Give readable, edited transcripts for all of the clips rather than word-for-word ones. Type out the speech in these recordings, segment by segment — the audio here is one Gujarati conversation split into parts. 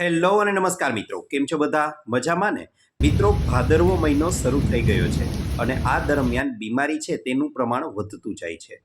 હેલો અને નમસ્કાર મિત્રો, કેમ છો બધા? મજામાં ને? મિત્રો, ભાદરવો મહિનો શરૂ થઈ ગયો છે અને આ દરમિયાન બીમારી છે તેનું પ્રમાણ વધતું જાય છે.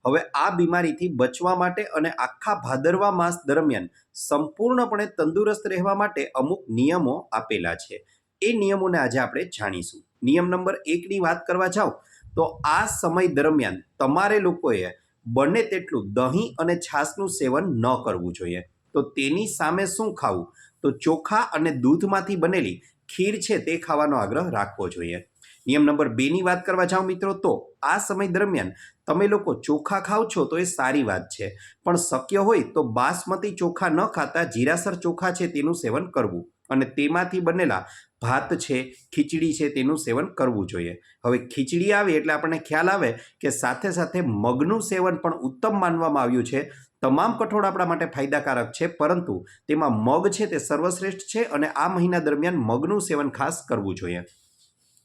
હવે આ બીમારીથી બચવા માટે અને આખા ભાદરવા માસ દરમિયાન સંપૂર્ણપણે તંદુરસ્ત રહેવા માટે અમુક નિયમો આપેલા છે. એ નિયમોને આજે આપણે જાણીશું. નિયમ નંબર 1ની વાત કરવા જાઓ તો આ સમય દરમિયાન તમારે લોકોએ બને તેટલું દહીં અને છાશનું સેવન ન કરવું જોઈએ. તો તેની સામે શું ખાવું? તો ચોખા અને દૂધમાંથી બનેલી ખીર છે તે ખાવાનો આગ્રહ રાખવો જોઈએ. નિયમ નંબર 2ની વાત કરવા જાઓ મિત્રો, તો આ સમય દરમિયાન તમે લોકો ચોખા ખાવ છો તો એ સારી વાત છે, પણ શક્ય હોય તો બાસમતી ચોખા ન ખાતા જીરાસર ચોખા છે તેનું સેવન કરવું અને તેમાંથી બનેલા ભાત છે, ખીચડી છે તેનું સેવન કરવું જોઈએ. હવે ખીચડી આવે એટલે આપણને ખ્યાલ આવે કે સાથે સાથે મગનું સેવન પણ ઉત્તમ માનવામાં આવ્યું છે. તમામ કઠોળ આપણા માટે ફાયદાકારક છે, પરંતુ તેમાં મગ છે તે સર્વશ્રેષ્ઠ છે અને આ મહિના દરમિયાન મગનું સેવન ખાસ કરવું જોઈએ.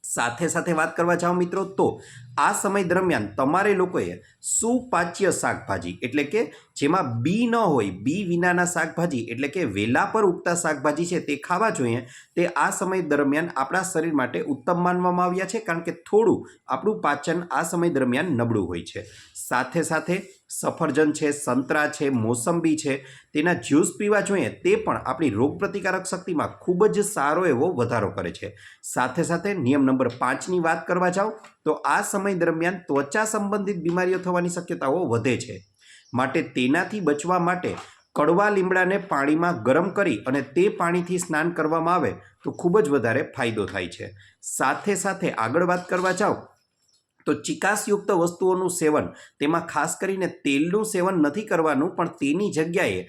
સાથે સાથે વાત કરવા જાઓ મિત્રો, તો આ સમય દરમિયાન તમારે લોકોએ સુપાચ્ય શાકભાજી એટલે કે જેમાં બી ન હોય, બી વિનાના શાકભાજી એટલે કે વેલા પર ઉગતા શાકભાજી છે તે ખાવા જોઈએ. તે આ સમય દરમિયાન આપણા શરીર માટે ઉત્તમ માનવામાં આવ્યા છે, કારણ કે થોડું આપણું પાચન આ સમય દરમિયાન નબળું હોય છે. સાથે સાથે સફરજન છે, સંતરા છે, મોસંબી છે, તેના જ્યુસ પીવા જોઈએ. તે પણ આપણી રોગપ્રતિકારક શક્તિમાં ખૂબ જ સારો એવો વધારો કરે છે. સાથે સાથે નિયમ નંબર 5ની વાત કરવા જાઓ તો આ સમય દરમિયાન ત્વચા સંબંધિત બીમારીઓ થવાની શક્યતાઓ વધે છે. માટે તેનાથી બચવા માટે કડવા લીમડાને પાણીમાં ગરમ કરી અને તે પાણીથી સ્નાન કરવામાં આવે તો ખૂબ જ વધારે ફાયદો થાય છે. સાથે સાથે આગળ વાત કરવા જાઓ તો ચિકાસયુક્ત વસ્તુઓનું સેવન, તેમાં ખાસ કરીને તેલનું સેવન નથી કરવાનું, પણ તેની જગ્યાએ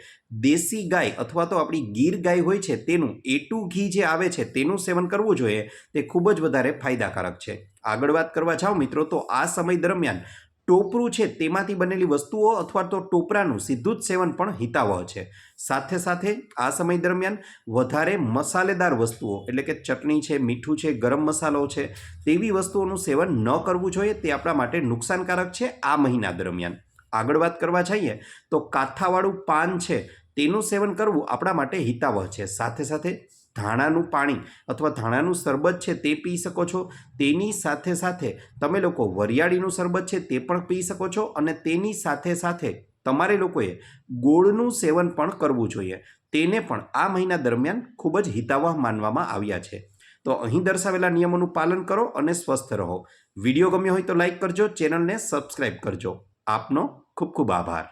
દેશી ગાય અથવા તો આપણી ગીર ગાય હોય છે તેનું A2 ઘી જે આવે છે તેનું સેવન કરવું જોઈએ. તે ખૂબ જ વધારે ફાયદાકારક છે. આગળ વાત કરવા જાઓ મિત્રો, તો આ સમય દરમિયાન ટોપરું છે તેમાંથી બનેલી વસ્તુઓ અથવા તો ટોપરાનું સીધું જ સેવન પણ હિતાવહ છે. સાથે સાથે આ સમય દરમિયાન વધારે મસાલેદાર વસ્તુઓ એટલે કે ચટણી છે, મીઠું છે, ગરમ મસાલો છે તેવી વસ્તુઓનું સેવન ન કરવું જોઈએ. તે આપણા માટે નુકસાનકારક છે આ મહિના દરમિયાન. આગળ વાત કરવા જઈએ તો કાથાવાળું પાન છે તેનું સેવન કરવું આપણા માટે હિતાવહ છે. સાથે સાથે ધાણાનું પાણી અથવા ધાણાનું શરબત છે તે પી શકો છો. તેની સાથે સાથે તમે લોકો વરિયાળીનું શરબત છે તે પણ પી શકો છો અને તેની સાથે સાથે તમારે લોકોએ ગોળનું સેવન પણ કરવું જોઈએ. તેને પણ આ મહિના દરમિયાન ખૂબ જ હિતાવહ માનવામાં આવ્યા છે. તો અહીં દર્શાવેલા નિયમોનું પાલન કરો અને સ્વસ્થ રહો. વિડીયો ગમ્યો હોય તો લાઈક કરજો, ચેનલને સબસ્ક્રાઈબ કરજો. આપનો ખૂબ ખૂબ આભાર.